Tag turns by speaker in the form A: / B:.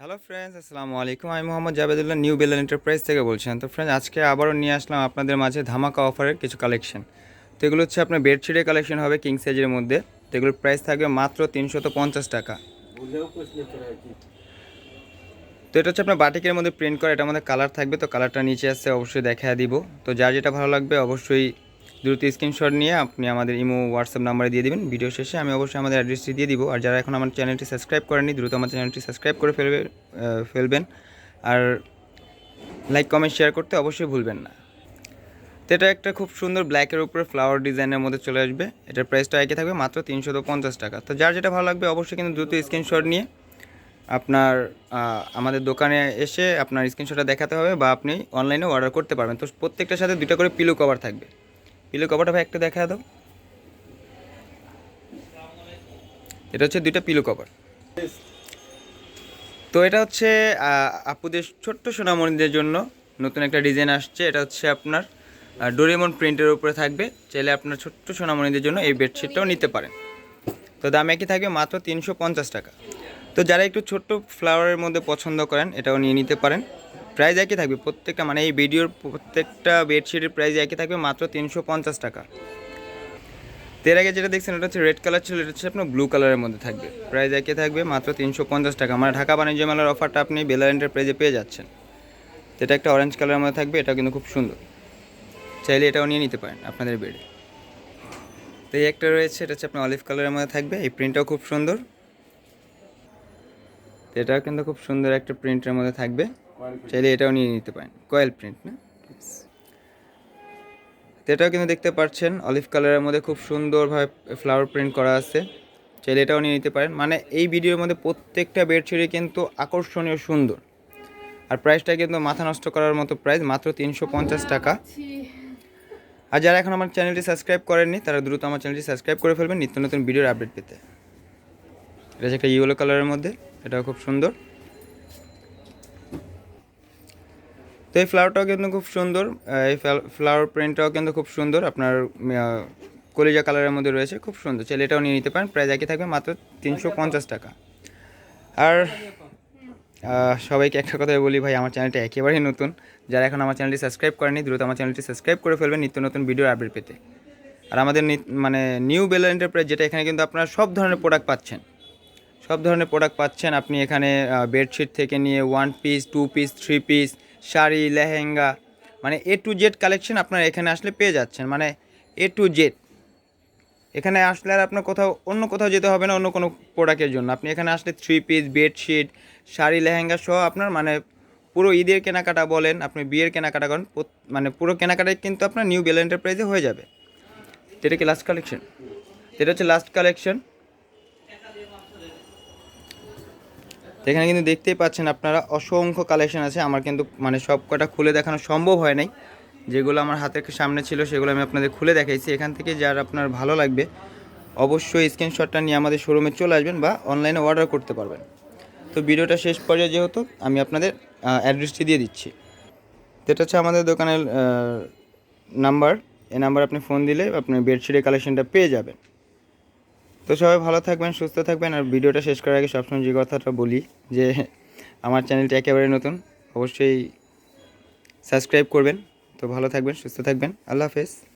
A: Hello friends, আসসালামু আলাইকুম। আমি মোহাম্মদ জাবেদুল্লাহ, নিউ বেলাল এন্টারপ্রাইজ থেকে বলছেন। তো ফ্রেন্ডস, আজকে আবারও নিয়ে আসলাম আপনাদের মাঝে ধামাকা অফারের কিছু কালেকশন। তো এগুলো হচ্ছে আপনার বেডশিটের কালেকশন হবে কিং সাইজের মধ্যে। তো এগুলোর প্রাইস থাকবে মাত্র 350 টাকা। তো এটা হচ্ছে আপনার বাটিকের মধ্যে প্রিন্ট করা, এটার মধ্যে কালার থাকবে। তো কালারটা নিচে আসছে, অবশ্যই দেখা দিব। তো যার যেটা ভালো লাগবে অবশ্যই দ্রুত স্ক্রিনশট নিয়ে আপনি আমাদের ইমো হোয়াটসঅ্যাপ নাম্বারে দিয়ে দিবেন। ভিডিও শেষে আমি অবশ্যই আমাদের অ্যাড্রেসটি দিয়ে দিব। আর যারা এখন আমার চ্যানেলটি সাবস্ক্রাইব করেনি, দ্রুত আমার চ্যানেলটি সাবস্ক্রাইব করে ফেলবেন। আর লাইক কমেন্ট শেয়ার করতে অবশ্যই ভুলবেন না। তো এটা একটা খুব সুন্দর ব্ল্যাকের উপরে ফ্লাওয়ার ডিজাইনের মধ্যে চলে আসবে। এটার প্রাইসটা একই থাকবে মাত্র 350 টাকা। তো যার যেটা ভালো লাগবে অবশ্যই কিন্তু দ্রুত স্ক্রিনশট নিয়ে আপনার আমাদের দোকানে এসে আপনার স্ক্রিনশটটা দেখাতে হবে, বা আপনি অনলাইনে অর্ডার করতে পারবেন। তো প্রত্যেকটার সাথে দুটো করে পিলো কভার থাকবে। পিলো কভারটা ভাই একটা দেখা দাও। এটা হচ্ছে দুইটা পিলো কভার। তো এটা হচ্ছে আপুদের ছোট্ট সোনামণিদের জন্য নতুন একটা ডিজাইন আসছে। এটা হচ্ছে আপনার ডোরেমন প্রিন্টের উপরে থাকবে। চাইলে আপনার ছোট্ট সোনামণিদের জন্য এই বেডশিটটাও নিতে পারেন। তো দাম একই থাকবে মাত্র 350 টাকা। তো যারা একটু ছোট্ট ফ্লাওয়ারের মধ্যে পছন্দ করেন, এটাও নিয়ে নিতে পারেন। প্রাইস একই থাকবে প্রত্যেকটা, মানে এই ভিডিওর প্রত্যেকটা বেডশিটের প্রাইস একই থাকবে মাত্র 350 টাকা। এর আগে যেটা দেখছেন ওটা হচ্ছে রেড কালার ছিল, এটা হচ্ছে আপনার ব্লু কালারের মধ্যে থাকবে। প্রাইস একই থাকবে মাত্র 350 টাকা। মানে ঢাকা বাণিজ্য মেলার অফারটা আপনি বেলার এন্টারপ্রাইজে পেয়ে যাচ্ছেন। এটা একটা অরেঞ্জ কালারের মধ্যে থাকবে, এটাও কিন্তু খুব সুন্দর। চাইলে এটাও নিয়ে নিতে পারেন আপনাদের বেডে। তো এই একটা রয়েছে, এটা হচ্ছে আপনার অলিভ কালারের মধ্যে থাকবে। এই প্রিন্টটাও খুব সুন্দর। এটাও কিন্তু খুব সুন্দর একটা প্রিন্টের মধ্যে থাকবে। চাইলে এটাও নিয়ে নিতে পারেন, কয়েল প্রিন্ট না। তো এটাও কিন্তু দেখতে পাচ্ছেন অলিভ কালারের মধ্যে খুব সুন্দরভাবে ফ্লাওয়ার প্রিন্ট করা আছে। চাইলে এটাও নিয়ে নিতে পারেন। মানে এই ভিডিওর মধ্যে প্রত্যেকটা বেডশিটই কিন্তু আকর্ষণীয় সুন্দর। আর প্রাইসটা কিন্তু মাথা নষ্ট করার মতো প্রাইস, মাত্র 350 টাকা। আর যারা এখন আমার চ্যানেলটি সাবস্ক্রাইব করেননি, তারা দ্রুত আমার চ্যানেলটি সাবস্ক্রাইব করে ফেলবেন নিত্য নতুন ভিডিওর আপডেট পেতে। এটা হচ্ছে একটা ইয়েলো কালারের মধ্যে, এটাও খুব সুন্দর। তো এই ফ্লাওয়ারটাও কিন্তু খুব সুন্দর। এই ফ্লাওয়ার প্রিন্টটাও কিন্তু খুব সুন্দর, আপনার কলিজা কালারের মধ্যে রয়েছে, খুব সুন্দর। চাইলে এটাও নিয়ে নিতে পারেন। প্রাইস একই থাকবে মাত্র 350 টাকা। আর সবাইকে একটা কথাই বলি ভাই, আমার চ্যানেলটা একেবারেই নতুন। যারা এখন আমার চ্যানেলটি সাবস্ক্রাইব করেনি, দ্রুত আমার চ্যানেলটি সাবস্ক্রাইব করে ফেলবেন নিত্য নতুন ভিডিওর আপডেট পেতে। আর আমাদের মানে নিউ বেলা এন্টারপ্রাইজ, যেটা এখানে কিন্তু আপনারা সব ধরনের প্রোডাক্ট পাচ্ছেন। সব ধরনের প্রোডাক্ট পাচ্ছেন আপনি এখানে। বেডশিট থেকে নিয়ে 1 piece, 2 piece, 3 piece, sari, lehenga, মানে A to Z কালেকশন আপনারা এখানে আসলে পেয়ে যাচ্ছেন। মানে A to Z। এখানে আসলে আর আপনার অন্য কোথাও যেতে হবে না অন্য কোনো প্রোডাক্টের জন্য। আপনি এখানে আসলে 3 পিস, বেডশিট, শাড়ি, লেহেঙ্গা সহ আপনার মানে পুরো ঈদের কেনাকাটা বলেন, আপনি বিয়ের কেনাকাটা করেন, মানে পুরো কেনাকাটাই কিন্তু আপনার নিউ বেলা এন্টারপ্রাইজে হয়ে যাবে। এটা কি লাস্ট কালেকশন? এটা হচ্ছে লাস্ট কালেকশন। এখানে কিন্তু দেখতেই পাচ্ছেন আপনারা অসংখ্য কালেকশন আছে। আমার কিন্তু মানে সব কটা খুলে দেখানো সম্ভব হয় নাই। যেগুলো আমার হাতের সামনে ছিল সেগুলো আমি আপনাদের খুলে দেখাইছি। এখান থেকে যার আপনার ভালো লাগবে অবশ্যই স্ক্রিনশটটা নিয়ে আমাদের শোরুমে চলে আসবেন, বা অনলাইনে অর্ডার করতে পারবেন। তো ভিডিওটা শেষ পর্যায়ে যেহেতু আমি আপনাদের অ্যাড্রেসটি দিয়ে দিচ্ছি। তো এটা হচ্ছে আমাদের দোকানের নাম্বার। এই নাম্বার আপনি ফোন দিলে আপনি বেডশিটের কালেকশনটা পেয়ে যাবেন। তো সবাই ভালো থাকবেন, সুস্থ থাকবেন। আর ভিডিওটা শেষ করার আগে সবসময় যে কথাটা বলি, যে আমার চ্যানেলটি একেবারে নতুন, অবশ্যই সাবস্ক্রাইব করবেন। তো ভালো থাকবেন, সুস্থ থাকবেন। আল্লাহ হাফেজ।